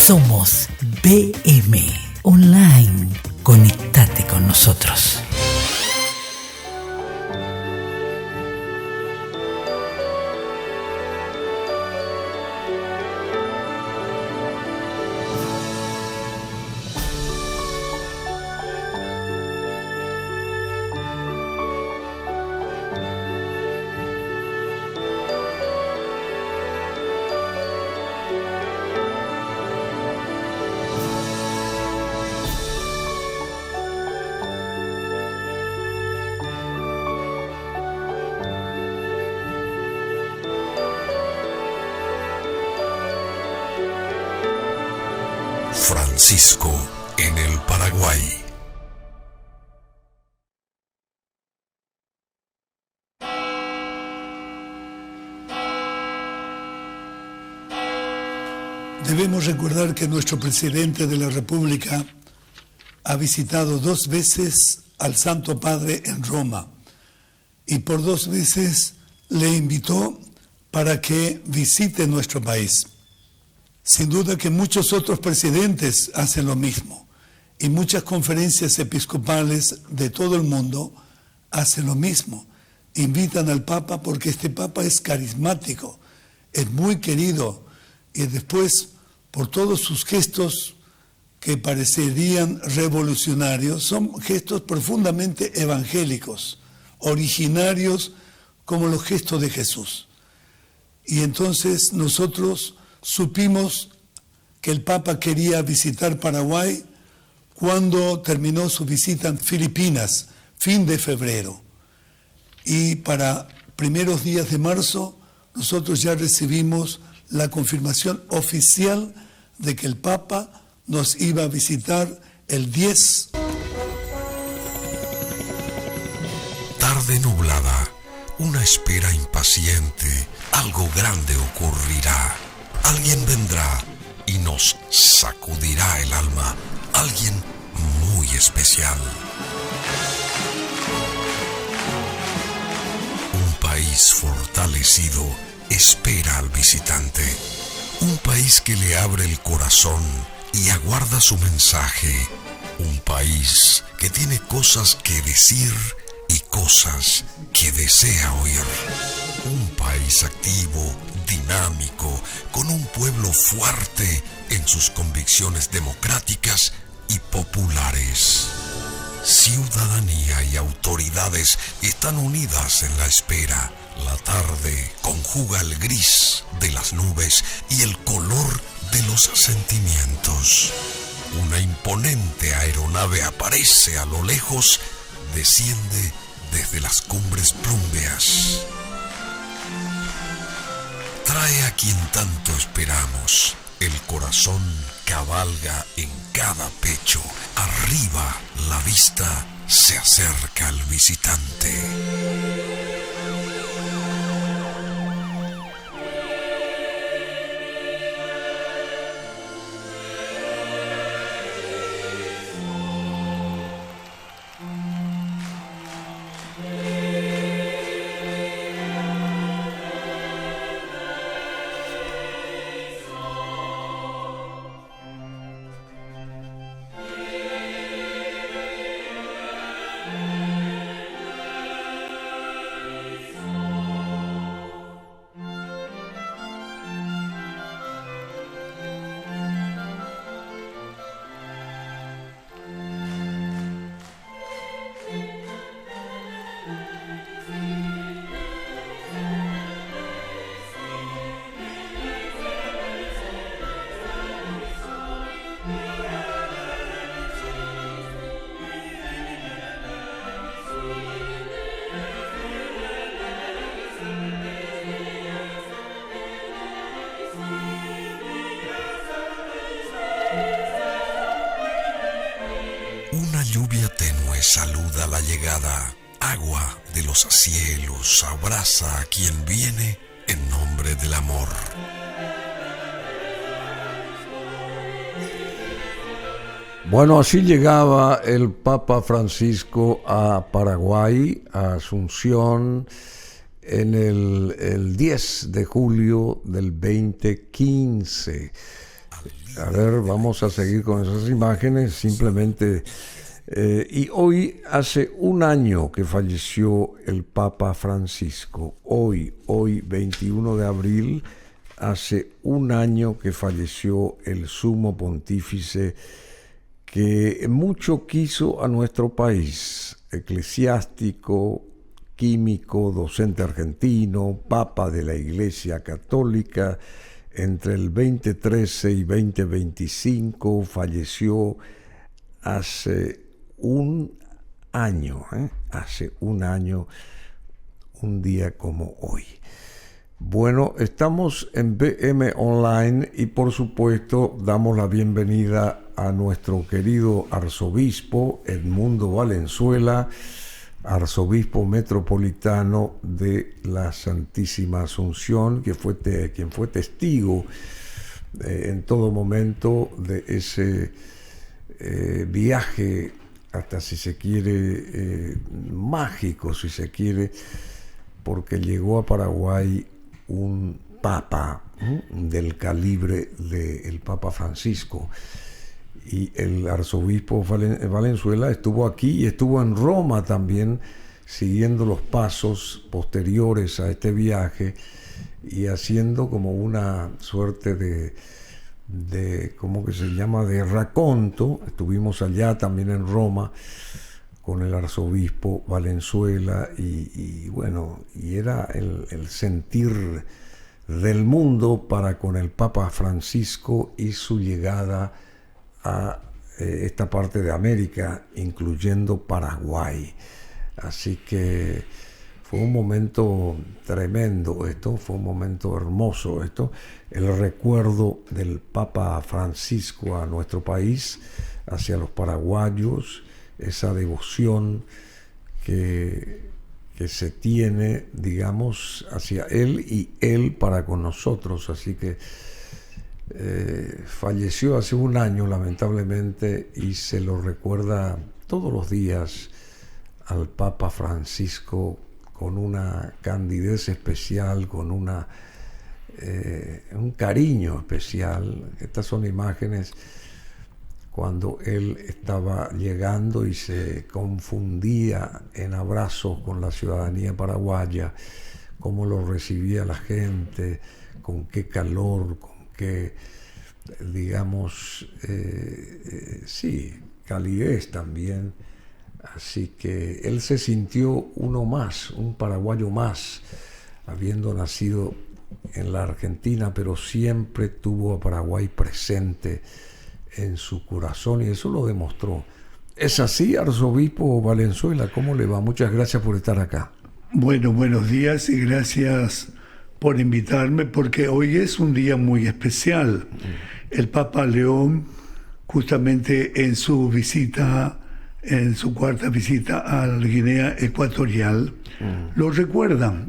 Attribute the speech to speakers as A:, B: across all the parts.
A: Somos BM Online. Conectate con nosotros.
B: Francisco en el Paraguay.
C: Debemos recordar que nuestro presidente de la República ha visitado 2 veces al Santo Padre en Roma y por 2 veces le invitó para que visite nuestro país. Sin duda que muchos otros presidentes hacen lo mismo y muchas conferencias episcopales de todo el mundo hacen lo mismo. Invitan al Papa porque este Papa es carismático, es muy querido y después por todos sus gestos que parecerían revolucionarios, son gestos profundamente evangélicos, originarios como los gestos de Jesús. Y entonces nosotros supimos que el Papa quería visitar Paraguay cuando terminó su visita en Filipinas, fin de febrero. Y para primeros días de marzo, nosotros ya recibimos la confirmación oficial de que el Papa nos iba a visitar el 10.
B: Tarde nublada, una espera impaciente, algo grande ocurrirá. Alguien vendrá y nos sacudirá el alma, alguien muy especial. Un país fortalecido espera al visitante, un país que le abre el corazón y aguarda su mensaje, un país que tiene cosas que decir y cosas que desea oír, un país activo, dinámico, con un pueblo fuerte en sus convicciones democráticas y populares. Ciudadanía y autoridades están unidas en la espera. La tarde conjuga el gris de las nubes y el color de los sentimientos. Una imponente aeronave aparece a lo lejos, desciende desde las cumbres plúmbeas. Trae a quien tanto esperamos. El corazón cabalga en cada pecho. Arriba la vista se acerca al visitante. Una lluvia tenue saluda la llegada. Agua de los cielos abraza a quien viene en nombre del amor.
D: Bueno, así llegaba el Papa Francisco a Paraguay, a Asunción, en el 10 de julio del 2015. A ver, vamos a seguir con esas imágenes, simplemente. Y hoy hace un año que falleció el Papa Francisco. Hoy 21 de abril, hace un año que falleció el sumo pontífice que mucho quiso a nuestro país, eclesiástico, químico, docente argentino, papa de la Iglesia Católica. Entre el 2013 y 2025 falleció hace un año, un día como hoy. Bueno, estamos en BM Online y por supuesto damos la bienvenida a nuestro querido arzobispo Edmundo Valenzuela, arzobispo metropolitano de la Santísima Asunción, quien fue testigo en todo momento de ese viaje, hasta si se quiere, mágico, si se quiere, porque llegó a Paraguay un papa del calibre del Papa Francisco. Y el arzobispo Valenzuela estuvo aquí y estuvo en Roma también, siguiendo los pasos posteriores a este viaje y haciendo como una suerte de ¿cómo que se llama?, de raconto. Estuvimos allá también en Roma con el arzobispo Valenzuela y bueno, y era el sentir del mundo para con el Papa Francisco y su llegada a esta parte de América, incluyendo Paraguay. Así que fue un momento tremendo esto, fue un momento hermoso esto, el recuerdo del Papa Francisco a nuestro país, hacia los paraguayos, esa devoción que se tiene, digamos, hacia él y él para con nosotros. Así que falleció hace un año, lamentablemente, y se lo recuerda todos los días al Papa Francisco con una candidez especial, con un cariño especial. Estas son imágenes cuando él estaba llegando y se confundía en abrazos con la ciudadanía paraguaya, cómo lo recibía la gente, con qué calor, con qué, digamos, calidez también. Así que él se sintió uno más, un paraguayo más, habiendo nacido en la Argentina, pero siempre tuvo a Paraguay presente en su corazón y eso lo demostró. ¿Es así, arzobispo Valenzuela? ¿Cómo le va? Muchas gracias por estar acá.
C: Bueno, buenos días y gracias por invitarme, porque hoy es un día muy especial. El Papa León, justamente en su visita, en su cuarta visita a la Guinea Ecuatorial, lo recuerda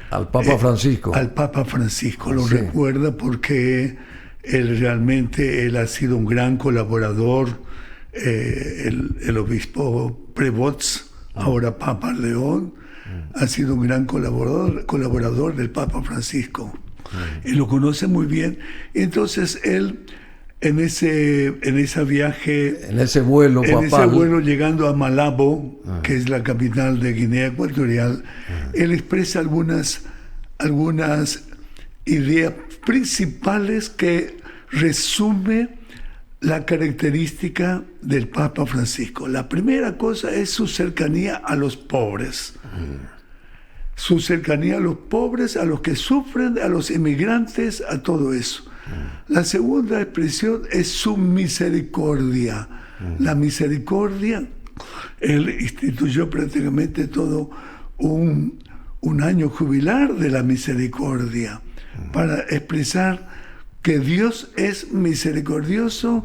D: al Papa Francisco.
C: Al Papa Francisco lo
D: Sí.
C: recuerda porque él ha sido un gran colaborador, el obispo Prevost, ahora Papa León, ha sido un gran colaborador del Papa Francisco. Y lo conoce muy bien. Entonces él, en ese vuelo llegando a Malabo, que es la capital de Guinea Ecuatorial, él expresa algunas ideas principales que resume la característica del Papa Francisco. La primera cosa es su cercanía a los pobres. Su cercanía a los pobres, a los que sufren, a los inmigrantes, a todo eso. La segunda expresión es su misericordia. La misericordia, él instituyó prácticamente todo un año jubilar de la misericordia para expresar que Dios es misericordioso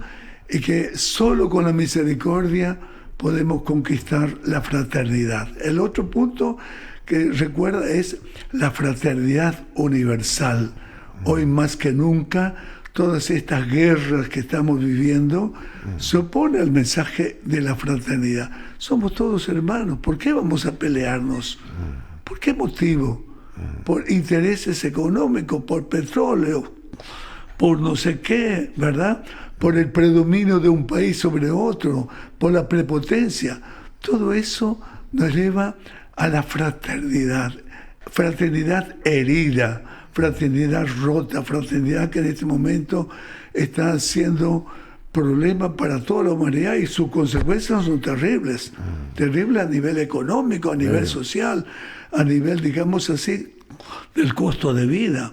C: y que solo con la misericordia podemos conquistar la fraternidad. El otro punto que recuerda es la fraternidad universal. Hoy más que nunca, todas estas guerras que estamos viviendo se oponen al mensaje de la fraternidad. Somos todos hermanos. ¿Por qué vamos a pelearnos? ¿Por qué motivo? Por intereses económicos, por petróleo, por no sé qué, ¿verdad? Por el predominio de un país sobre otro, por la prepotencia. Todo eso nos lleva a la fraternidad. Fraternidad herida, fraternidad rota, fraternidad que en este momento está siendo problema para toda la humanidad y sus consecuencias son terribles. Terribles a nivel económico, a nivel social, a nivel, digamos así, del costo de vida.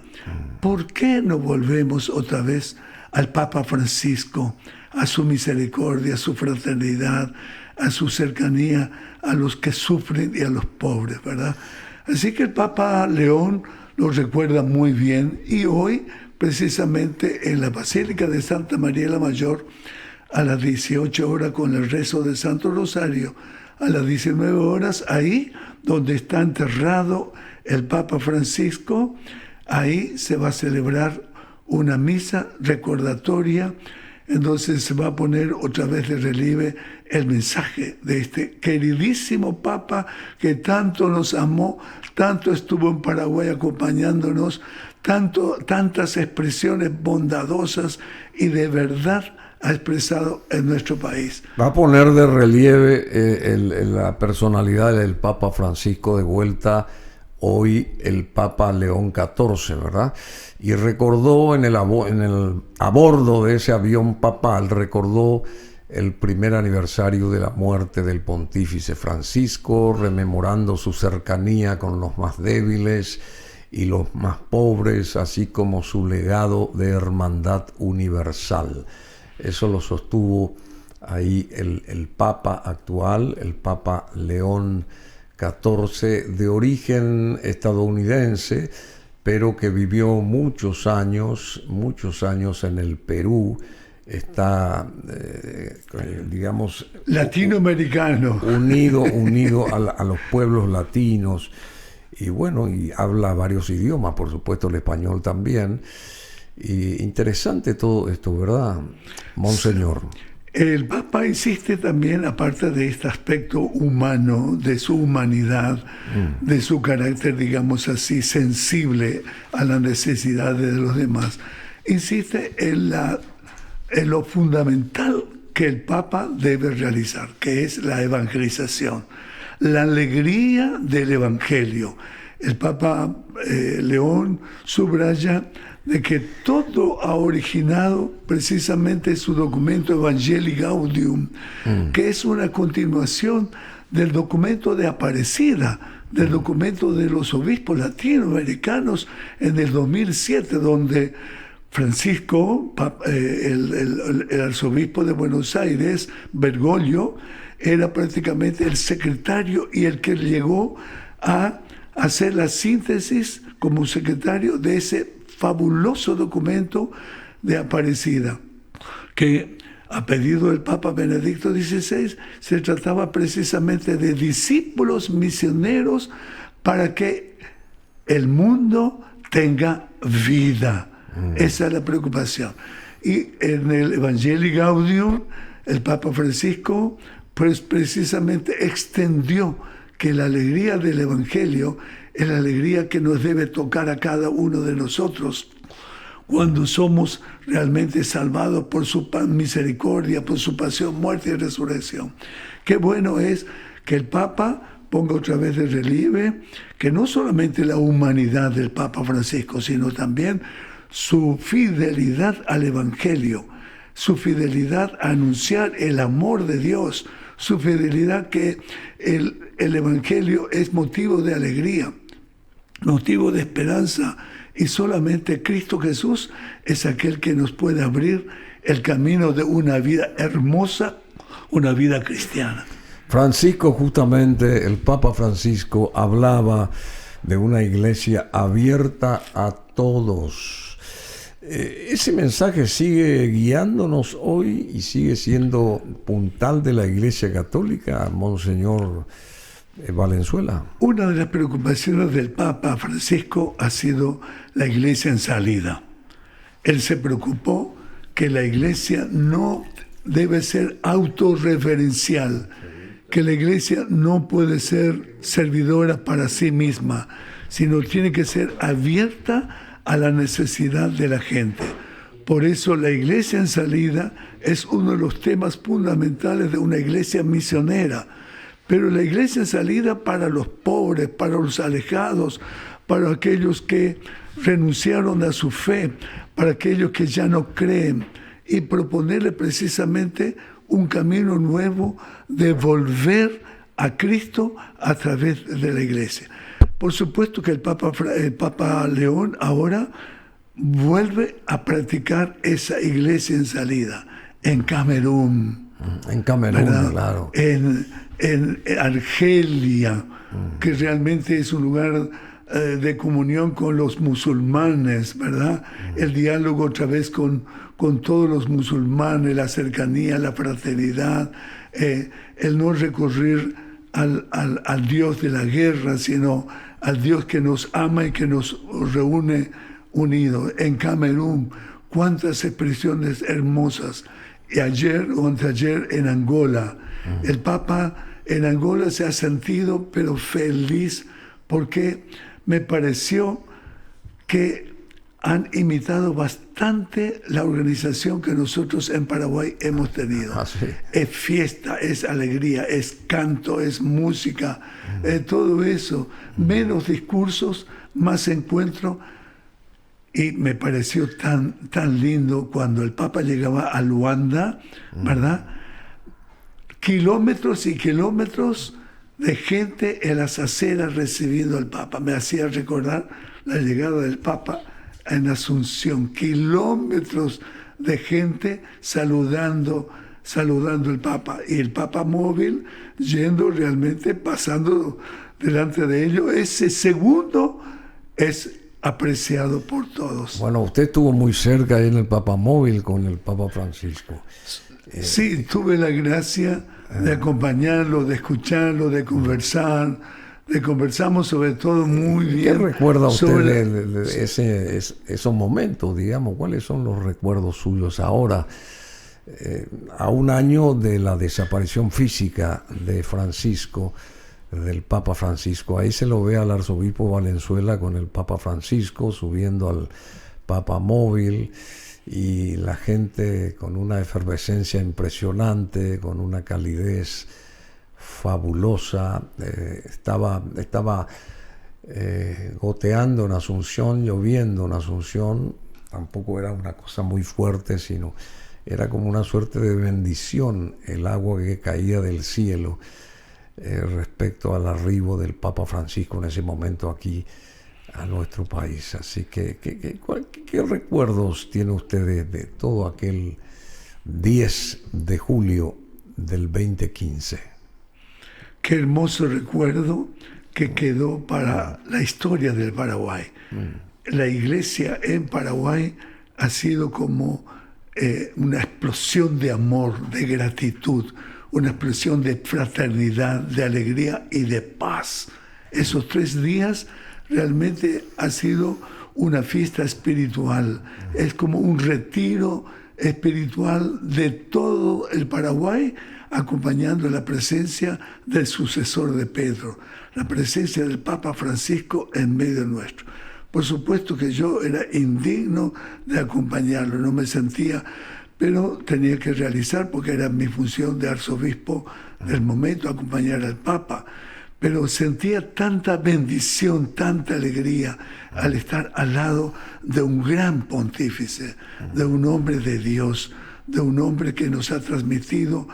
C: ¿Por qué no volvemos otra vez al Papa Francisco, a su misericordia, a su fraternidad, a su cercanía a los que sufren y a los pobres, ¿verdad? Así que el Papa León lo recuerda muy bien y hoy, precisamente en la Basílica de Santa María la Mayor, a las 18 horas con el rezo del Santo Rosario, a las 19 horas, ahí donde está enterrado el Papa Francisco, ahí se va a celebrar una misa recordatoria. Entonces se va a poner otra vez de relieve el mensaje de este queridísimo Papa que tanto nos amó, tanto estuvo en Paraguay acompañándonos, tantas expresiones bondadosas y de verdad ha expresado en nuestro país.
D: Va a poner de relieve la personalidad del Papa Francisco de vuelta hoy el Papa León XIV, ¿verdad? Y recordó a bordo de ese avión papal, recordó el primer aniversario de la muerte del pontífice Francisco, rememorando su cercanía con los más débiles y los más pobres, así como su legado de hermandad universal. Eso lo sostuvo ahí el Papa actual, el Papa León XIV, de origen estadounidense, pero que vivió muchos años en el Perú, está, digamos,
C: latinoamericano,
D: unido a los pueblos latinos, y bueno, y habla varios idiomas, por supuesto el español también, y interesante todo esto, ¿verdad, Monseñor?
C: El Papa insiste también, aparte de este aspecto humano, de su humanidad, de su carácter, digamos así, sensible a las necesidades de los demás, insiste en lo fundamental que el Papa debe realizar, que es la evangelización, la alegría del Evangelio. El Papa León subraya de que todo ha originado precisamente su documento Evangelii Gaudium, que es una continuación del documento de Aparecida, del documento de los obispos latinoamericanos en el 2007, donde Francisco, el arzobispo de Buenos Aires, Bergoglio, era prácticamente el secretario y el que llegó a hacer la síntesis como secretario de ese fabuloso documento de Aparecida, que a pedido del Papa Benedicto XVI se trataba precisamente de discípulos misioneros para que el mundo tenga vida. Esa es la preocupación. Y en el Evangelii Gaudium, el Papa Francisco pues precisamente extendió que la alegría del Evangelio es la alegría que nos debe tocar a cada uno de nosotros cuando somos realmente salvados por su misericordia, por su pasión, muerte y resurrección. Qué bueno es que el Papa ponga otra vez de relieve que no solamente la humanidad del Papa Francisco, sino también su fidelidad al Evangelio, su fidelidad a anunciar el amor de Dios, su fidelidad que el Evangelio es motivo de alegría, motivo de esperanza, y solamente Cristo Jesús es aquel que nos puede abrir el camino de una vida hermosa, una vida cristiana.
D: Francisco, justamente, el Papa Francisco hablaba de una iglesia abierta a todos. Ese mensaje sigue guiándonos hoy y sigue siendo puntal de la Iglesia Católica, Monseñor Valenzuela.
C: Una de las preocupaciones del Papa Francisco ha sido la iglesia en salida. Él se preocupó que la iglesia no debe ser autorreferencial, que la iglesia no puede ser servidora para sí misma, sino tiene que ser abierta a la necesidad de la gente. Por eso la iglesia en salida es uno de los temas fundamentales de una iglesia misionera. Pero la iglesia en salida para los pobres, para los alejados, para aquellos que renunciaron a su fe, para aquellos que ya no creen, y proponerle precisamente un camino nuevo de volver a Cristo a través de la iglesia. Por supuesto que el Papa León ahora vuelve a practicar esa iglesia en salida en Camerún.
D: En Camerún,
C: ¿verdad?
D: claro.
C: En Argelia, que realmente es un lugar de comunión con los musulmanes, ¿verdad? El diálogo otra vez con todos los musulmanes, la cercanía, la fraternidad, el no recurrir al Dios de la guerra, sino al Dios que nos ama y que nos reúne unidos. En Camerún, cuántas expresiones hermosas. Y ayer o anteayer en Angola, el Papa en Angola se ha sentido pero feliz porque me pareció que han imitado bastante la organización que nosotros en Paraguay hemos tenido.
D: Sí.
C: Es fiesta, es alegría, es canto, es música, todo eso. Menos discursos, más encuentro. Y me pareció tan lindo cuando el Papa llegaba a Luanda, ¿verdad? Kilómetros y kilómetros de gente en las aceras recibiendo al Papa. Me hacía recordar la llegada del Papa en Asunción. Kilómetros de gente saludando al Papa. Y el Papa móvil yendo realmente, pasando delante de ellos. Ese segundo es apreciado por todos.
D: Bueno, usted estuvo muy cerca ahí en el Papa Móvil con el Papa Francisco.
C: Sí, tuve la gracia de acompañarlo, de escucharlo, de conversar. Conversamos sobre todo muy bien.
D: ¿Qué recuerda usted
C: sobre
D: de esos momentos, digamos? ¿Cuáles son los recuerdos suyos ahora, a un año de la desaparición física de Francisco, del Papa Francisco? Ahí se lo ve al arzobispo Valenzuela con el Papa Francisco subiendo al Papa Móvil, y la gente con una efervescencia impresionante, con una calidez fabulosa. Estaba goteando en Asunción, lloviendo en Asunción. Tampoco era una cosa muy fuerte, sino era como una suerte de bendición el agua que caía del cielo respecto al arribo del Papa Francisco en ese momento aquí a nuestro país. Así que, ¿qué recuerdos tiene usted de todo aquel 10 de julio del 2015?
C: Qué hermoso recuerdo que quedó para la historia del Paraguay. La iglesia en Paraguay ha sido como una explosión de amor, de gratitud, una explosión de fraternidad, de alegría y de paz. Esos 3 días realmente ha sido una fiesta espiritual. Es como un retiro espiritual de todo el Paraguay, acompañando la presencia del sucesor de Pedro, la presencia del Papa Francisco en medio nuestro. Por supuesto que yo era indigno de acompañarlo, no me sentía, pero tenía que realizar, porque era mi función de arzobispo del momento, acompañar al Papa. Pero sentía tanta bendición, tanta alegría al estar al lado de un gran pontífice, de un hombre de Dios, de un hombre que nos ha transmitido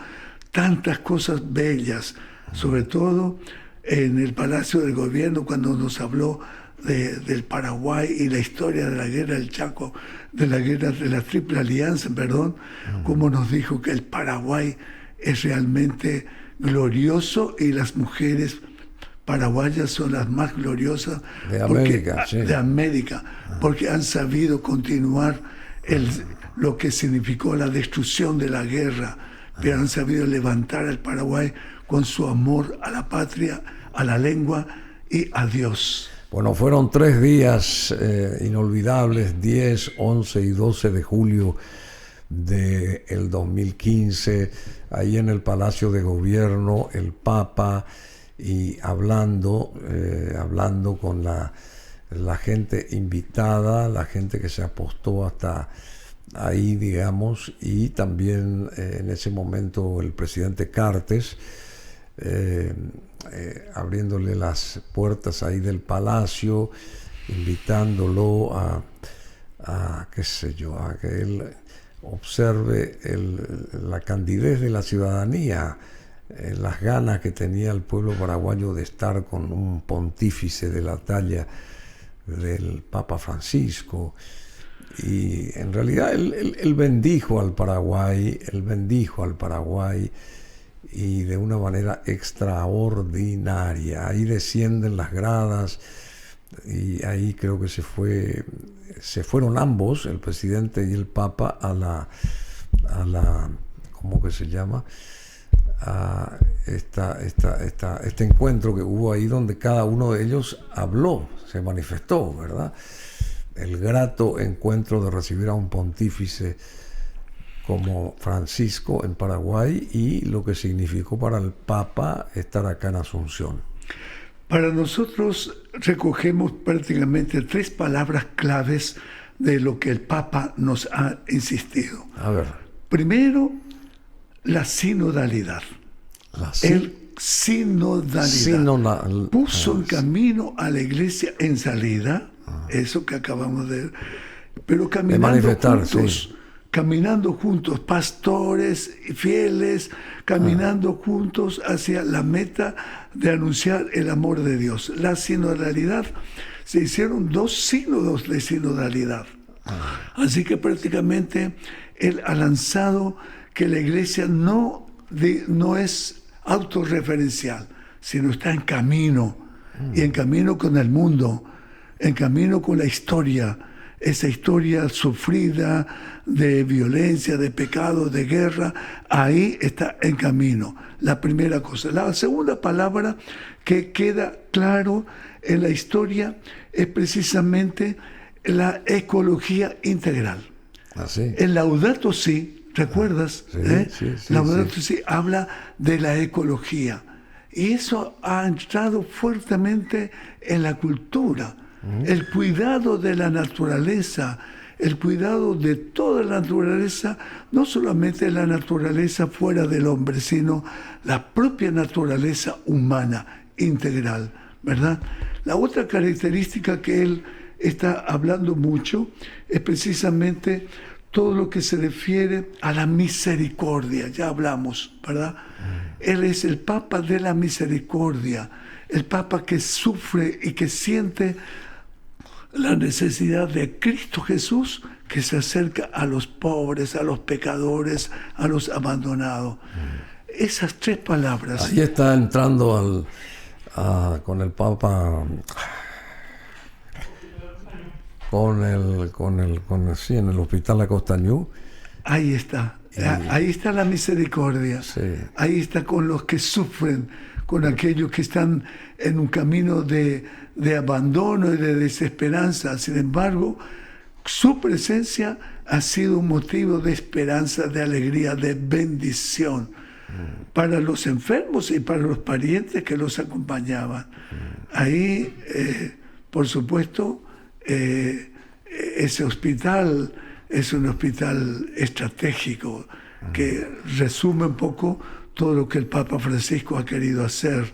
C: tantas cosas bellas, sobre todo en el Palacio del Gobierno, cuando nos habló del Paraguay y la historia de la guerra del Chaco, de la guerra de la Triple Alianza, como nos dijo que el Paraguay es realmente glorioso y las mujeres paraguayas son las más gloriosas
D: de América, sí.
C: De América, porque han sabido continuar lo que significó la destrucción de la guerra, pero han sabido levantar al Paraguay con su amor a la patria, a la lengua y a Dios.
D: Bueno, fueron 3 días inolvidables, 10, 11 y 12 de julio del 2015, ahí en el Palacio de Gobierno, el Papa, y hablando con la gente invitada, la gente que se apostó hasta ahí, digamos, y también en ese momento el presidente Cartes, abriéndole las puertas ahí del palacio, invitándolo a qué sé yo, a que él observe la candidez de la ciudadanía, las ganas que tenía el pueblo paraguayo de estar con un pontífice de la talla del Papa Francisco. Y en realidad él bendijo al Paraguay, y de una manera extraordinaria. Ahí descienden las gradas y ahí creo que se fueron ambos, el presidente y el Papa, a la ¿cómo que se llama? A este encuentro que hubo ahí donde cada uno de ellos habló, se manifestó, ¿verdad? El grato encuentro de recibir a un pontífice como Francisco en Paraguay y lo que significó para el Papa estar acá en Asunción.
C: Para nosotros recogemos prácticamente 3 palabras claves de lo que el Papa nos ha insistido.
D: A ver.
C: Primero, la sinodalidad. Sinodalidad. Puso en camino a la iglesia en salida, eso que acabamos de ver, pero caminando juntos, pastores y fieles, caminando juntos hacia la meta de anunciar el amor de Dios. La sinodalidad, se hicieron 2 sínodos de sinodalidad. Así que prácticamente él ha lanzado que la iglesia no es autorreferencial, sino está en camino, y en camino con el mundo, en camino con la historia, esa historia sufrida de violencia, de pecado, de guerra. Ahí está en camino, la primera cosa. La segunda palabra que queda claro en la historia es precisamente la ecología integral.
D: ¿Sí?
C: El Laudato Si, ¿recuerdas?
D: Sí,
C: Laudato Si habla de la ecología, y eso ha entrado fuertemente en la cultura. El cuidado de la naturaleza, el cuidado de toda la naturaleza, no solamente la naturaleza fuera del hombre, sino la propia naturaleza humana integral, ¿verdad? La otra característica que él está hablando mucho es precisamente todo lo que se refiere a la misericordia. Ya hablamos, ¿verdad? Él es el Papa de la misericordia, el Papa que sufre y que siente la necesidad de Cristo Jesús, que se acerca a los pobres, a los pecadores, a los abandonados. Esas 3 palabras.
D: Ahí está entrando con el Papa, en el Hospital La Costañú.
C: Ahí está. Ahí está la misericordia.
D: Sí.
C: Ahí está con los que sufren, con aquellos que están en un camino de abandono y de desesperanza. Sin embargo, su presencia ha sido un motivo de esperanza, de alegría, de bendición para los enfermos y para los parientes que los acompañaban. Ahí, por supuesto, ese hospital es un hospital estratégico que resume un poco todo lo que el Papa Francisco ha querido hacer.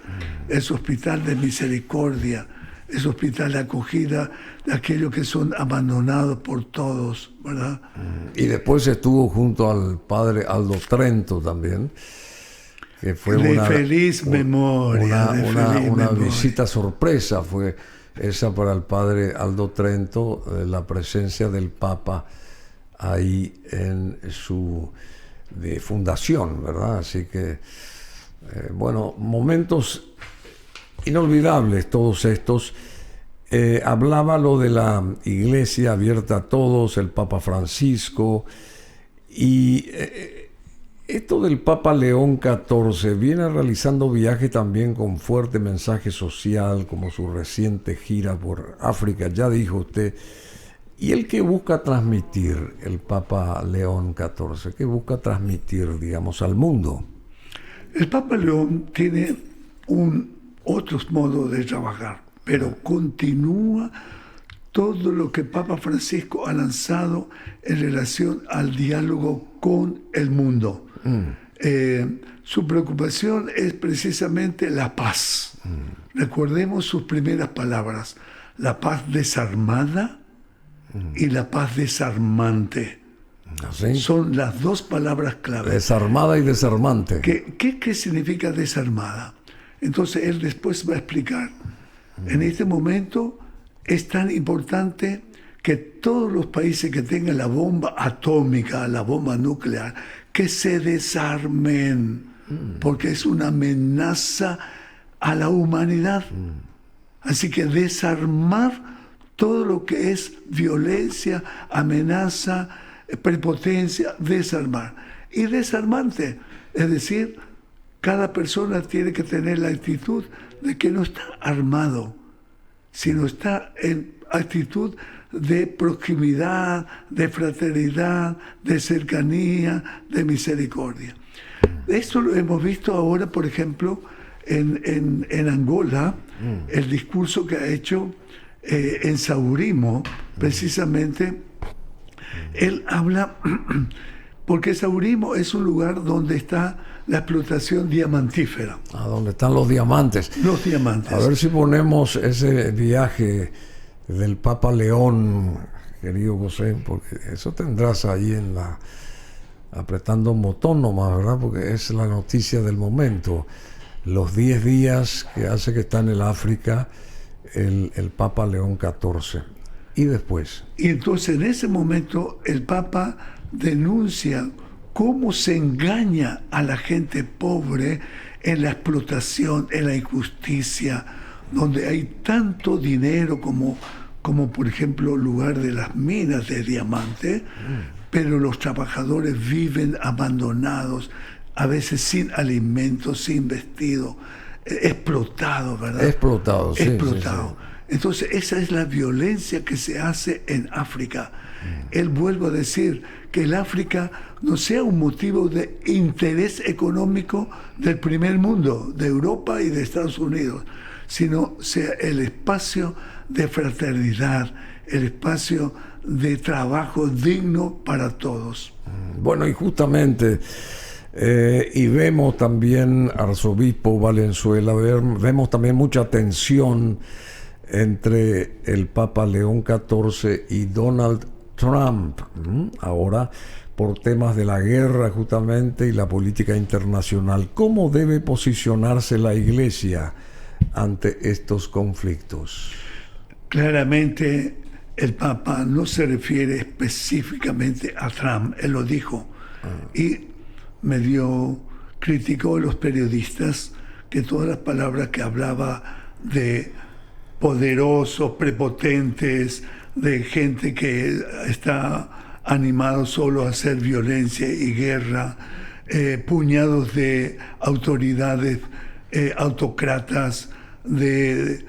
C: Es hospital de misericordia, es hospital de acogida de aquellos que son abandonados por todos, ¿verdad?
D: Y después estuvo junto al padre Aldo Trento también, que fue una visita sorpresa, fue esa para el padre Aldo Trento, la presencia del Papa ahí en su fundación, ¿verdad? Así que, bueno, momentos inolvidables todos estos. Hablaba lo de la iglesia abierta a todos, el Papa Francisco, y esto del Papa León XIV viene realizando viajes también con fuerte mensaje social, como su reciente gira por África, ya dijo usted. ¿Y el que busca transmitir, el Papa León XIV? ¿Qué busca transmitir, digamos, al mundo?
C: El Papa León tiene otros modos de trabajar, pero continúa todo lo que Papa Francisco ha lanzado en relación al diálogo con el mundo. Su preocupación es precisamente la paz. Recordemos sus primeras palabras: la paz desarmada y la paz desarmante.
D: ¿Así?
C: Son las dos palabras clave.
D: Desarmada y desarmante.
C: ¿Qué significa desarmada? Entonces él después va a explicar. En este momento es tan importante que todos los países que tengan la bomba atómica, la bomba nuclear, que se desarmen, porque es una amenaza a la humanidad. Así que desarmar todo lo que es violencia, amenaza, prepotencia, desarmar. Y desarmante, es decir, cada persona tiene que tener la actitud de que no está armado, sino está en actitud de proximidad, de fraternidad, de cercanía, de misericordia. Esto lo hemos visto ahora, por ejemplo, en Angola, el discurso que ha hecho en Saurimo, precisamente. Él habla, porque Saurimo es un lugar donde está la explotación diamantífera.
D: Donde están los diamantes.
C: Los diamantes.
D: A ver si ponemos ese viaje del Papa León, querido José, porque eso tendrás ahí apretando un botón nomás, ¿verdad? Porque es la noticia del momento. Los 10 días que hace que está en el África el Papa León XIV. Y después.
C: Y entonces en ese momento el Papa denuncia cómo se engaña a la gente pobre en la explotación, en la injusticia, donde hay tanto dinero como por ejemplo el lugar de las minas de diamante, pero los trabajadores viven abandonados, a veces sin alimentos, sin vestido, explotados, ¿verdad?
D: Explotados, sí.
C: Explotado.
D: Sí, sí.
C: Entonces esa es la violencia que se hace en África. Él vuelve a decir que el África no sea un motivo de interés económico del primer mundo, de Europa y de Estados Unidos, sino sea el espacio de fraternidad, el espacio de trabajo digno para todos.
D: Bueno, y justamente, y vemos también, arzobispo Valenzuela, vemos también mucha tensión entre el Papa León XIV y Donald Trump, ahora por temas de la guerra justamente y la política internacional. ¿Cómo debe posicionarse la Iglesia ante estos conflictos?
C: Claramente el Papa no se refiere específicamente a Trump, él lo dijo, y criticó a los periodistas que todas las palabras que hablaba de poderosos, prepotentes, de gente que está animado solo a hacer violencia y guerra, puñados de autoridades, autócratas, de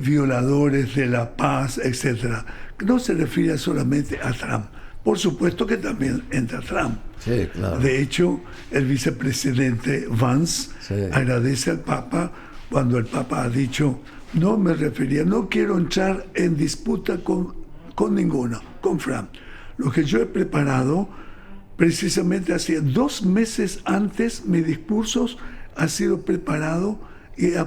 C: violadores de la paz, etc. No se refiere solamente a Trump. Por supuesto que también entra Trump.
D: Sí, claro.
C: De hecho, el vicepresidente Vance agradece al Papa cuando el Papa ha dicho: no quiero entrar en disputa con ninguno, con Trump. Lo que yo he preparado, precisamente hacía 2 meses antes, mis discursos ha sido preparado y he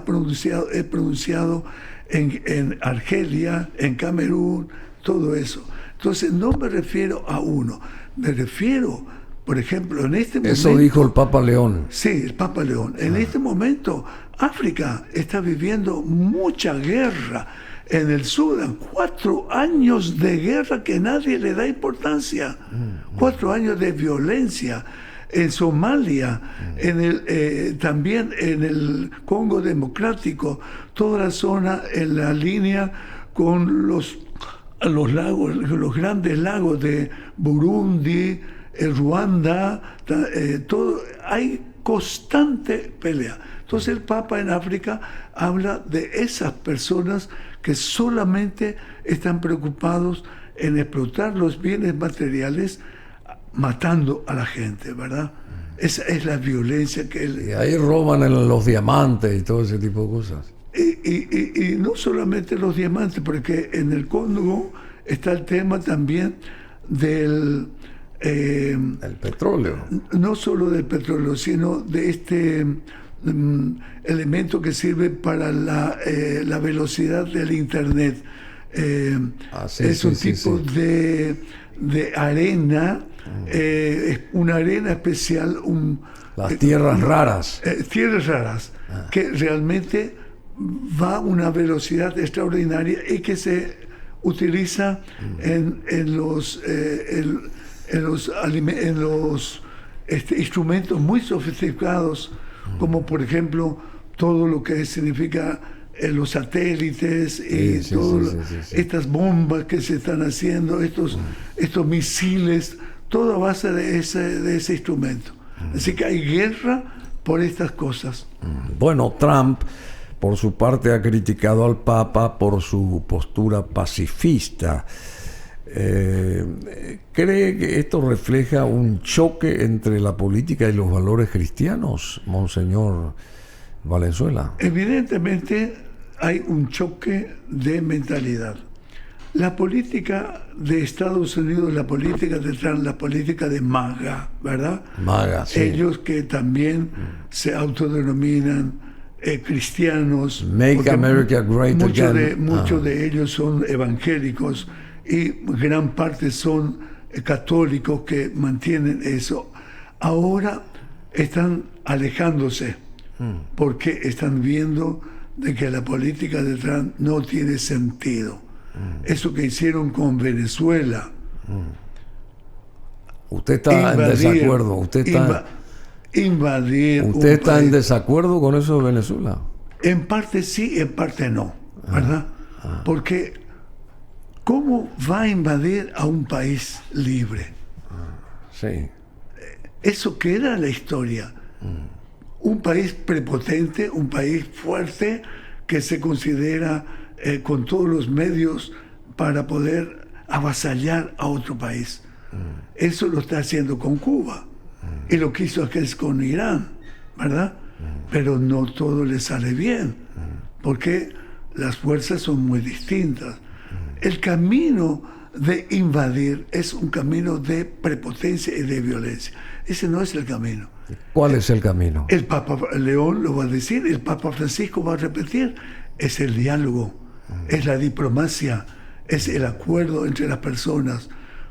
C: pronunciado en Argelia, en Camerún, todo eso. Entonces no me refiero a uno, me refiero, por ejemplo, en este momento...
D: Eso dijo el Papa León.
C: Sí, el Papa León. En este momento, África está viviendo mucha guerra. En el Sudán, 4 años de guerra que nadie le da importancia. 4 años de violencia. En Somalia, también en el Congo Democrático, toda la zona en la línea con los lagos, los grandes lagos de Burundi, Ruanda, todo, hay constante pelea. Entonces el Papa en África habla de esas personas que solamente están preocupados en explotar los bienes materiales, matando a la gente, ¿verdad? Esa es la violencia que él...
D: Y ahí roban los diamantes y todo ese tipo de cosas.
C: y no solamente los diamantes, porque en el Congo está el tema también del...
D: el petróleo.
C: No solo del petróleo, sino de este elemento que sirve para la velocidad del Internet. Es un tipo de arena, es una arena especial,
D: las tierras raras.
C: Tierras raras, que realmente va a una velocidad extraordinaria y que se utiliza en los instrumentos muy sofisticados, como por ejemplo todo lo que significa los satélites y estas bombas que se están haciendo, estos misiles, todo a base de ese instrumento. Así que hay guerra por estas cosas.
D: Bueno, Trump, por su parte, ha criticado al Papa por su postura pacifista. ¿Cree que esto refleja un choque entre la política y los valores cristianos, Monseñor Valenzuela?
C: Evidentemente hay un choque de mentalidad. La política de Estados Unidos, la política de Trump, la política de MAGA, ¿verdad?
D: MAGA, sí.
C: Ellos que también se autodenominan cristianos.
D: Make America Great Again.
C: Muchos de ellos son evangélicos y gran parte son católicos que mantienen eso. Ahora están alejándose porque están viendo de que la política de Trump no tiene sentido. Eso que hicieron con Venezuela.
D: Usted está en desacuerdo. Usted está en desacuerdo con eso de Venezuela.
C: En parte sí, en parte no, ¿verdad? Porque ¿cómo va a invadir a un país libre?
D: Sí.
C: Eso queda en la historia. Un país prepotente, un país fuerte que se considera con todos los medios para poder avasallar a otro país. Eso lo está haciendo con Cuba y lo que hizo es con Irán, ¿verdad? Pero no todo le sale bien porque las fuerzas son muy distintas. El camino de invadir es un camino de prepotencia y de violencia. Ese no es el camino.
D: ¿Cuál es el camino?
C: El Papa León lo va a decir, el Papa Francisco va a repetir. Es el diálogo, es la diplomacia, es el acuerdo entre las personas.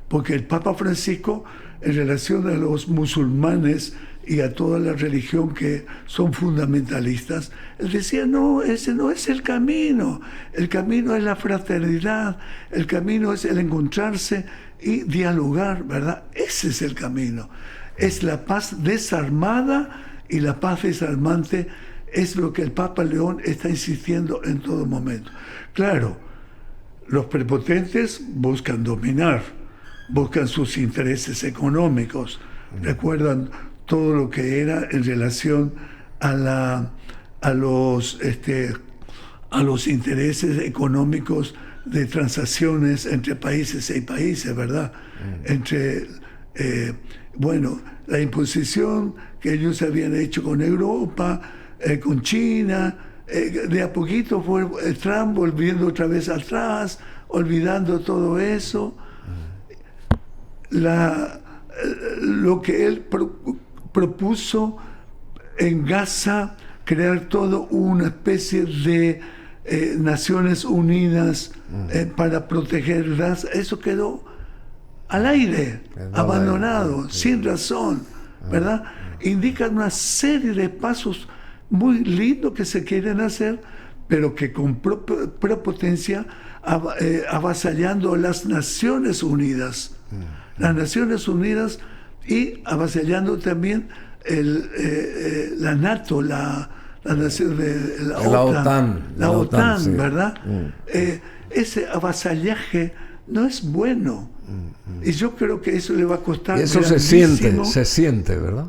C: Porque el Papa Francisco, en relación a los musulmanes y a toda la religión que son fundamentalistas, él decía, no, ese no es el camino es la fraternidad, el camino es el encontrarse y dialogar, ¿verdad? Ese es el camino, es la paz desarmada, y la paz desarmante es lo que el Papa León está insistiendo en todo momento. Claro, los prepotentes buscan dominar, buscan sus intereses económicos, recuerdan todo lo que era en relación a los intereses económicos de transacciones entre países y países, ¿verdad? Entre, la imposición que ellos habían hecho con Europa, con China, de a poquito fue Trump volviendo otra vez atrás, olvidando todo eso. Lo que él propuso en Gaza, crear todo una especie de Naciones Unidas para proteger Gaza, eso quedó al aire, abandonado, sin razón, ¿verdad? Indican una serie de pasos muy lindos que se quieren hacer, pero que con prepotencia avasallando las Naciones Unidas. Las Naciones Unidas y avasallando también la NATO, la nación de la OTAN, sí. ¿Verdad? Ese avasallaje no es bueno. Y yo creo que eso le va a costar.
D: Y eso se siente, ¿verdad?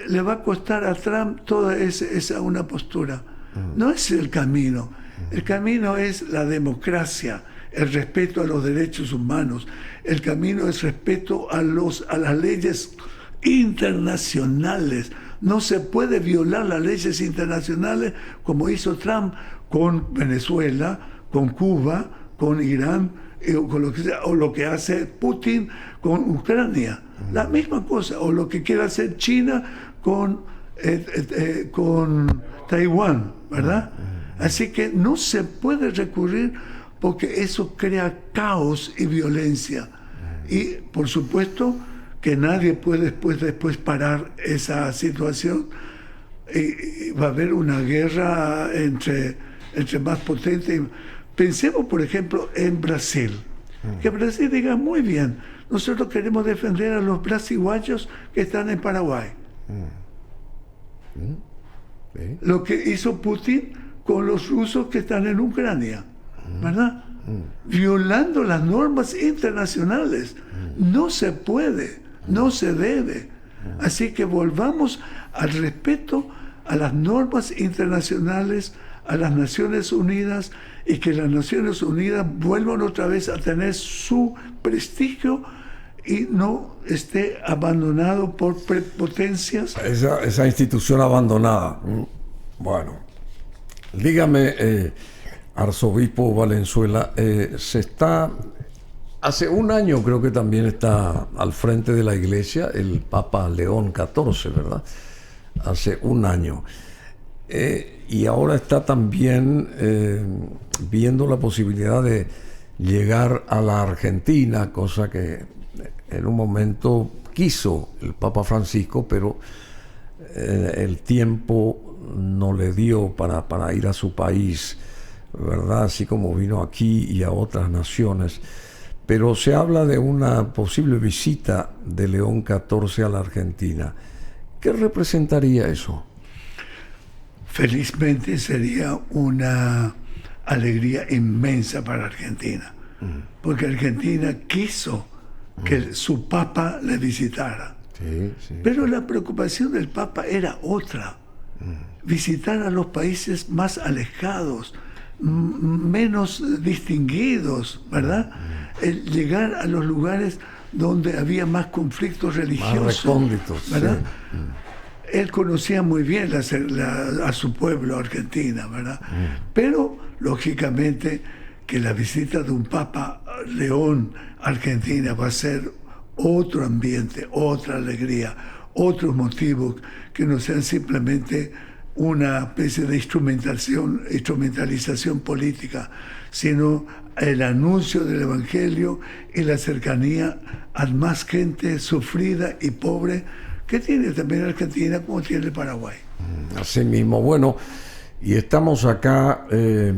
C: Le va a costar a Trump toda esa una postura. No es el camino. El camino es la democracia, el respeto a los derechos humanos. El camino es respeto a las leyes internacionales. No se puede violar las leyes internacionales como hizo Trump con Venezuela, con Cuba, con Irán, con lo que sea, o lo que hace Putin con Ucrania. La misma cosa, o lo que quiere hacer China con Taiwán, ¿verdad? Así que no se puede recurrir porque eso crea caos y violencia. Y por supuesto que nadie puede después parar esa situación. Y va a haber una guerra entre más potentes. Pensemos, por ejemplo, en Brasil. Que Brasil diga, muy bien, nosotros queremos defender a los brasiguayos que están en Paraguay. Lo que hizo Putin con los rusos que están en Ucrania, ¿verdad? Violando las normas internacionales. No se puede, no se debe. Así que volvamos al respeto a las normas internacionales, a las Naciones Unidas, y que las Naciones Unidas vuelvan otra vez a tener su prestigio y no esté abandonado por prepotencias.
D: Esa institución abandonada. Bueno, dígame, arzobispo Valenzuela, hace un año creo que también está al frente de la iglesia el Papa León XIV, ¿verdad? Hace un año. Y ahora está también viendo la posibilidad de llegar a la Argentina, cosa que en un momento quiso el Papa Francisco, pero el tiempo no le dio para ir a su país, ¿verdad? Así como vino aquí y a otras naciones. Pero se habla de una posible visita de León XIV a la Argentina. ¿Qué representaría eso?
C: Felizmente sería una alegría inmensa para Argentina, porque Argentina quiso que su Papa le visitara.
D: Sí.
C: Pero la preocupación del Papa era otra: visitar a los países más alejados, menos distinguidos, ¿verdad? Llegar a los lugares donde había más conflictos religiosos,
D: más recónditos,
C: ¿verdad?
D: Sí.
C: Él conocía muy bien a su pueblo, Argentina, ¿verdad? Pero, lógicamente, que la visita de un Papa León a Argentina va a ser otro ambiente, otra alegría, otros motivos que no sean simplemente una especie de instrumentalización política, sino el anuncio del Evangelio y la cercanía a más gente sufrida y pobre que tiene también Argentina como tiene Paraguay.
D: Así mismo. Bueno, y estamos acá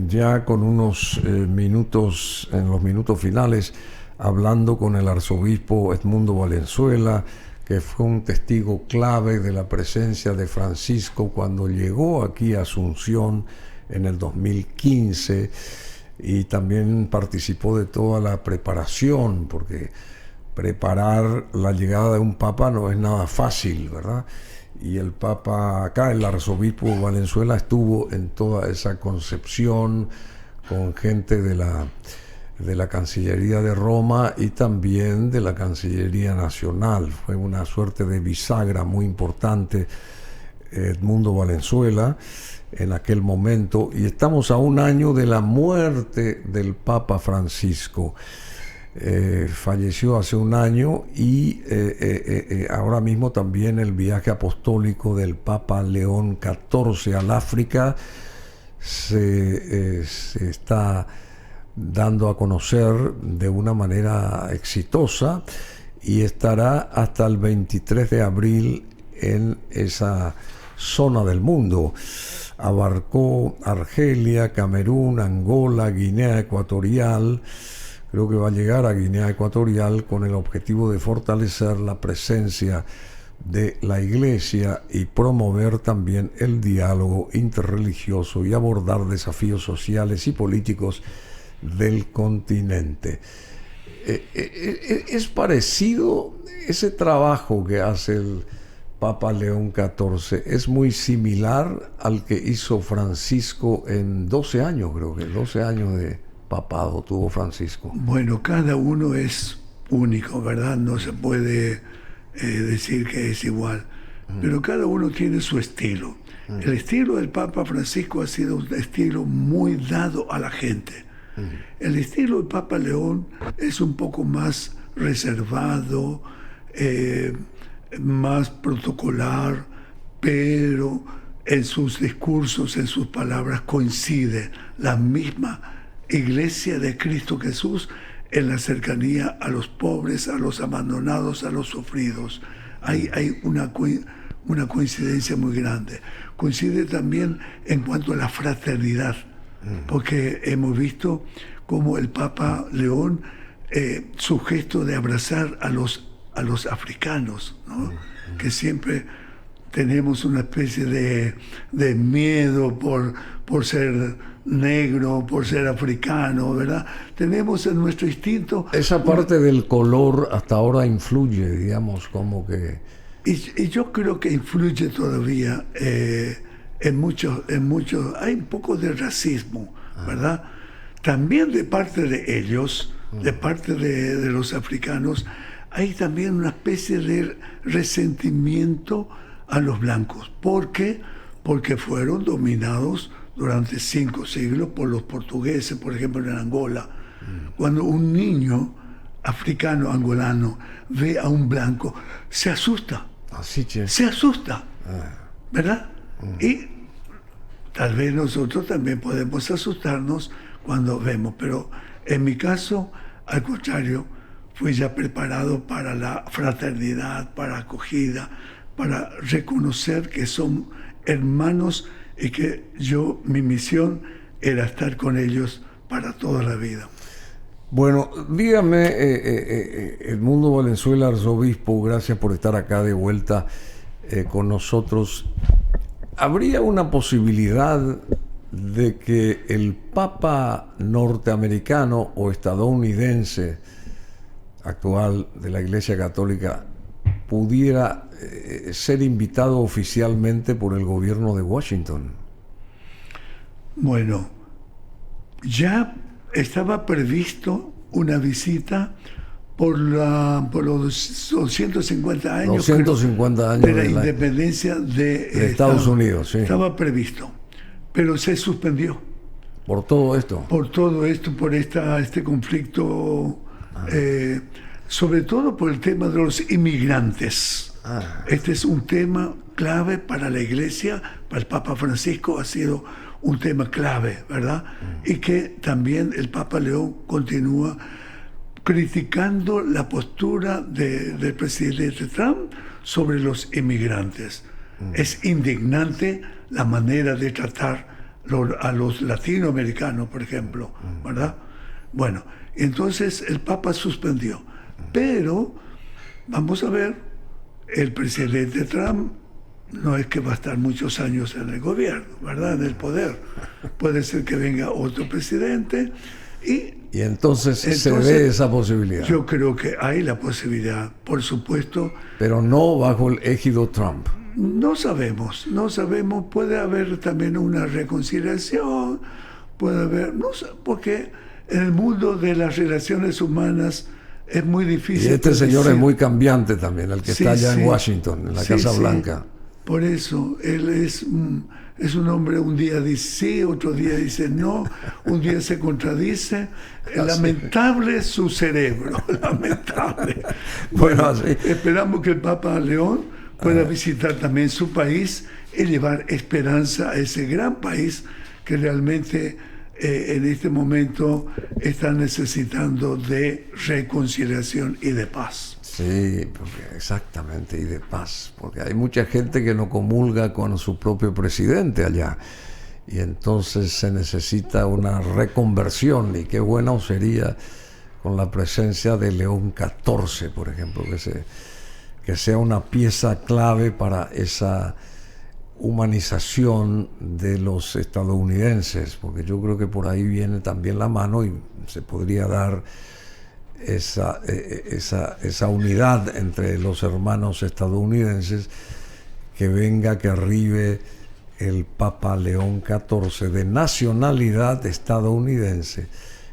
D: ya con unos minutos, en los minutos finales, hablando con el arzobispo Edmundo Valenzuela, que fue un testigo clave de la presencia de Francisco cuando llegó aquí a Asunción en el 2015, y también participó de toda la preparación, porque preparar la llegada de un papa no es nada fácil, ¿verdad? Y el papa acá, el arzobispo Valenzuela, estuvo en toda esa concepción con gente de la Cancillería de Roma y también de la Cancillería Nacional. Fue una suerte de bisagra muy importante Edmundo Valenzuela en aquel momento, y estamos a un año de la muerte del Papa Francisco. Falleció hace un año, y ahora mismo también el viaje apostólico del Papa León XIV al África se está dando a conocer de una manera exitosa, y estará hasta el 23 de abril en esa zona del mundo. Abarcó Argelia, Camerún, Angola, Guinea Ecuatorial. Creo que va a llegar a Guinea Ecuatorial con el objetivo de fortalecer la presencia de la Iglesia y promover también el diálogo interreligioso y abordar desafíos sociales y políticos del continente. Es parecido ese trabajo que hace el Papa León XIV, es muy similar al que hizo Francisco en 12 años, creo que 12 años de papado tuvo Francisco.
C: Bueno, cada uno es único, ¿verdad? No se puede decir que es igual. pero cada uno tiene su estilo. El estilo del Papa Francisco ha sido un estilo muy dado a la gente. El estilo del Papa León es un poco más reservado, más protocolar, pero en sus discursos, en sus palabras coincide la misma Iglesia de Cristo Jesús en la cercanía a los pobres, a los abandonados, a los sufridos. Hay una coincidencia muy grande. Coincide también en cuanto a la fraternidad, porque hemos visto cómo el Papa León, su gesto de abrazar a los africanos, ¿no? Que siempre tenemos una especie de miedo por ser negro, por ser africano, ¿verdad? Tenemos en nuestro instinto...
D: Esa parte del color hasta ahora influye, digamos, como que...
C: Y yo creo que influye todavía en muchos... Hay un poco de racismo, ¿verdad? También de parte de ellos, de parte de los africanos, hay también una especie de resentimiento a los blancos. ¿Por qué? Porque fueron dominados durante 5 siglos por los portugueses, por ejemplo, en Angola. Cuando un niño africano, angolano, ve a un blanco, se asusta. Se asusta, ¿verdad? Y tal vez nosotros también podemos asustarnos cuando vemos, pero en mi caso, al contrario, fui ya preparado para la fraternidad, para la acogida, para reconocer que son hermanos y que mi misión era estar con ellos para toda la vida.
D: Bueno, dígame, Edmundo Valenzuela, arzobispo, gracias por estar acá de vuelta con nosotros. ¿Habría una posibilidad de que el Papa norteamericano o estadounidense actual de la Iglesia Católica pudiera ser invitado oficialmente por el gobierno de Washington?
C: Bueno, ya estaba previsto una visita por los 250 años,
D: 250 años
C: de la independencia de
D: Estados Unidos. Sí.
C: Estaba previsto, pero se suspendió.
D: ¿Por todo esto?
C: Por todo esto, por este conflicto, sobre todo por el tema de los inmigrantes. Este es un tema clave para la Iglesia, para el Papa Francisco ha sido un tema clave, ¿verdad? Y que también el Papa León continúa criticando la postura del presidente Trump sobre los inmigrantes. Es indignante la manera de tratar a los latinoamericanos, por ejemplo, ¿verdad? Bueno, entonces el Papa suspendió. Pero, vamos a ver, el presidente Trump no es que va a estar muchos años en el gobierno, ¿verdad? En el poder. Puede ser que venga otro presidente y
D: entonces se ve esa posibilidad.
C: Yo creo que hay la posibilidad, por supuesto.
D: Pero no bajo el égido Trump.
C: No sabemos, puede haber también una reconciliación, puede haber, no sé, porque en el mundo de las relaciones humanas es muy difícil.
D: Y este señor es muy cambiante también, el que está allá en Washington, en la Casa Blanca.
C: Por eso, él es un hombre, un día dice sí, otro día dice no, un día se contradice. Lamentable su cerebro, lamentable. Bueno, esperamos que el Papa León pueda visitar también su país y llevar esperanza a ese gran país que realmente en este momento está necesitando de reconciliación y de paz.
D: Sí, exactamente, y de paz, porque hay mucha gente que no comulga con su propio presidente allá, y entonces se necesita una reconversión, y qué bueno sería con la presencia de León XIV, por ejemplo, que sea una pieza clave para esa humanización de los estadounidenses, porque yo creo que por ahí viene también la mano y se podría dar esa unidad entre los hermanos estadounidenses, que venga, que arribe el Papa León XIV de nacionalidad estadounidense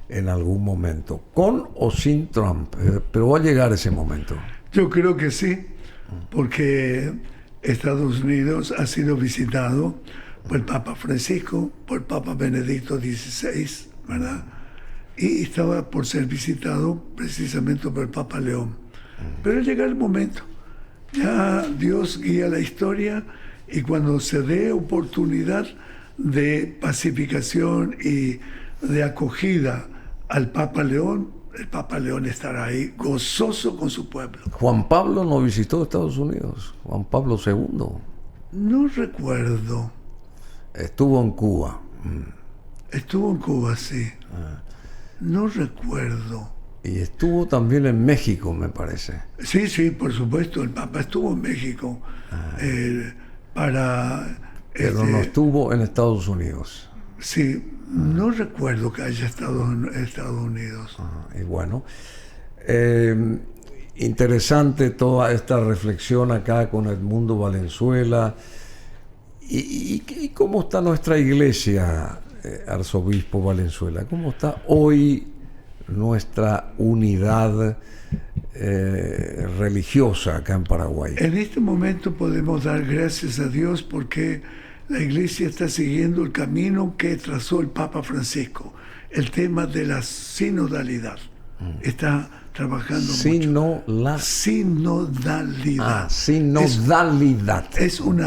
D: en algún momento, con o sin Trump, pero va a llegar ese momento.
C: Yo creo que sí, porque Estados Unidos ha sido visitado por el Papa Francisco, por el Papa Benedicto XVI, ¿verdad? Y estaba por ser visitado precisamente por el Papa León. Pero llega el momento, ya Dios guía la historia, y cuando se dé oportunidad de pacificación y de acogida al Papa León, el Papa León estará ahí gozoso con su pueblo.
D: Juan Pablo no visitó Estados Unidos, Juan Pablo II.
C: No recuerdo.
D: Estuvo en Cuba.
C: Estuvo en Cuba, sí. No recuerdo.
D: Y estuvo también en México, me parece.
C: Sí, sí, por supuesto, el Papa estuvo en México para...
D: Pero no estuvo en Estados Unidos.
C: Sí, no recuerdo que haya estado en Estados Unidos.
D: Y bueno, interesante toda esta reflexión acá con Edmundo Valenzuela. ¿Y cómo está nuestra iglesia, arzobispo Valenzuela? ¿Cómo está hoy nuestra unidad religiosa acá en Paraguay?
C: En este momento podemos dar gracias a Dios porque la iglesia está siguiendo el camino que trazó el Papa Francisco, el tema de la sinodalidad. Está trabajando mucho. Sinodalidad.
D: Sinodalidad.
C: Es un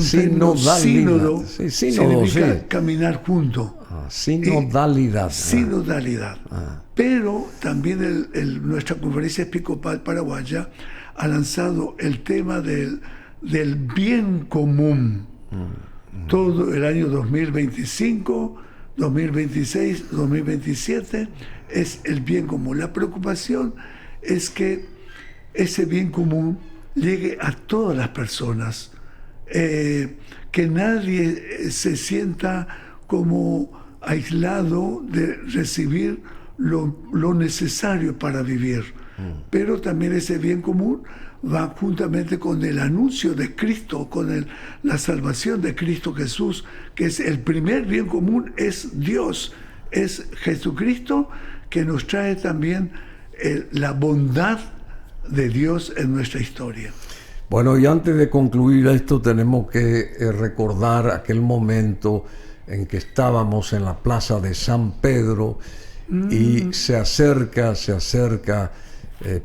C: término sínodo.
D: Sí, sínodo,
C: significa
D: sí.
C: caminar junto.
D: Sinodalidad.
C: Sinodalidad. Pero también nuestra conferencia episcopal paraguaya ha lanzado el tema del bien común. Todo el año 2025, 2026, 2027 es el bien común. La preocupación es que ese bien común llegue a todas las personas, que nadie se sienta como aislado de recibir lo necesario para vivir. Pero también ese bien común va juntamente con el anuncio de Cristo, con la salvación de Cristo Jesús, que es el primer bien común, es Dios, es Jesucristo, que nos trae también la bondad de Dios en nuestra historia.
D: Bueno, y antes de concluir esto tenemos que recordar aquel momento en que estábamos en la plaza de San Pedro y se acerca,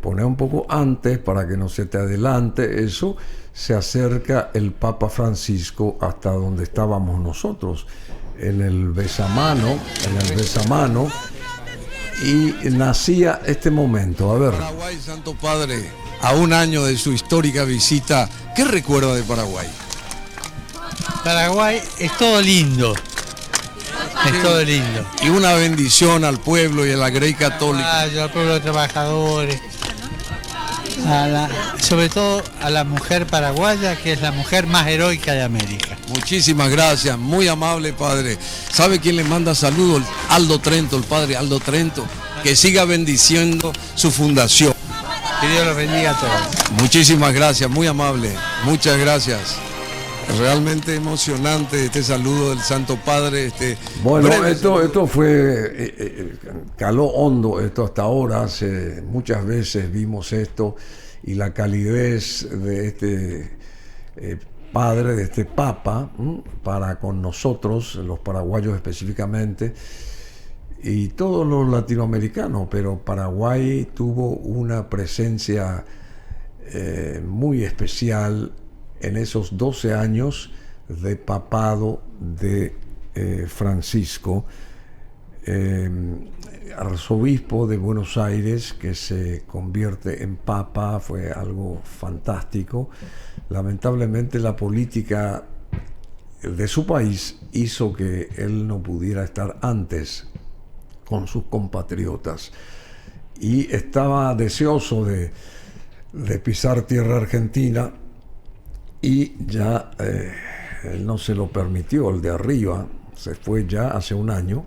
D: pone un poco antes para que no se te adelante eso, se acerca el Papa Francisco hasta donde estábamos nosotros, en el besamano, y nacía este momento. A ver.
B: Paraguay, Santo Padre, a un año de su histórica visita, ¿qué recuerda de Paraguay?
E: Paraguay es todo lindo. Es todo lindo.
B: Y una bendición al pueblo y a la Grey Católica.
E: Al pueblo de trabajadores, sobre todo a la mujer paraguaya, que es la mujer más heroica de América.
B: Muchísimas gracias, muy amable padre. ¿Sabe quién le manda saludos? Aldo Trento, el padre Aldo Trento, que siga bendiciendo su fundación.
E: Que Dios los bendiga a todos.
B: Muchísimas gracias, muy amable, muchas gracias. Realmente emocionante este saludo del Santo Padre.
D: Bueno, esto fue, caló hondo esto hasta ahora, muchas veces vimos esto, y la calidez de este padre, de este papa, para con nosotros, los paraguayos específicamente, y todos los latinoamericanos, pero Paraguay tuvo una presencia muy especial en esos 12 años de papado de Francisco, arzobispo de Buenos Aires, que se convierte en papa. Fue algo fantástico. Lamentablemente la política de su país hizo que él no pudiera estar antes con sus compatriotas, y estaba deseoso de pisar tierra argentina, y ya él no se lo permitió, el de arriba se fue ya hace un año,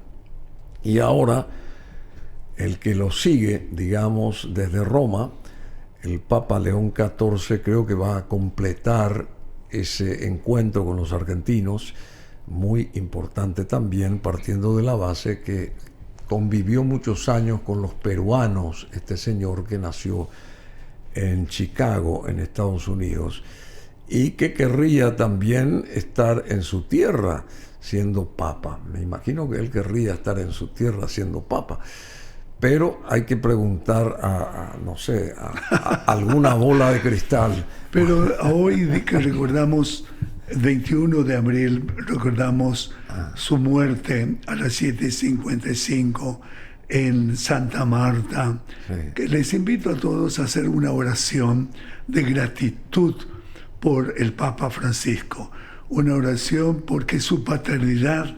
D: y ahora el que lo sigue, digamos, desde Roma, el Papa León XIV, creo que va a completar ese encuentro con los argentinos, muy importante también, partiendo de la base que convivió muchos años con los peruanos, este señor que nació en Chicago, en Estados Unidos. y que querría también estar en su tierra siendo papa. Me imagino que él querría estar en su tierra siendo papa. Pero hay que preguntar no sé, a alguna bola de cristal.
C: Pero hoy que recordamos, el 21 de abril, recordamos su muerte a las 7:55 en Santa Marta.
D: Sí.
C: Que les invito a todos a hacer una oración de gratitud por el Papa Francisco. Una oración porque su paternidad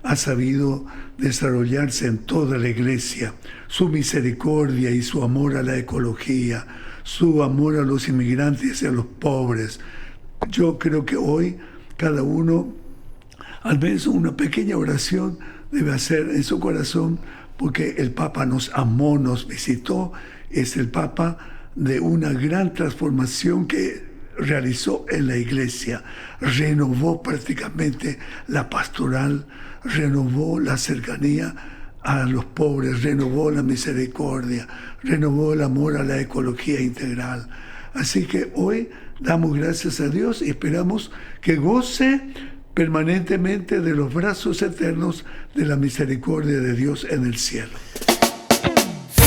C: ha sabido desarrollarse en toda la Iglesia, su misericordia y su amor a la ecología, su amor a los inmigrantes y a los pobres. Yo creo que hoy cada uno, al menos una pequeña oración, debe hacer en su corazón, porque el Papa nos amó, nos visitó, es el Papa de una gran transformación que realizó en la Iglesia, renovó prácticamente la pastoral, renovó la cercanía a los pobres, renovó la misericordia, renovó el amor a la ecología integral. Así que hoy damos gracias a Dios y esperamos que goce permanentemente de los brazos eternos de la misericordia de Dios en el cielo.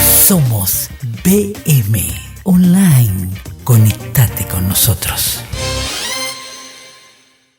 A: Somos BM Online. Conectate con nosotros.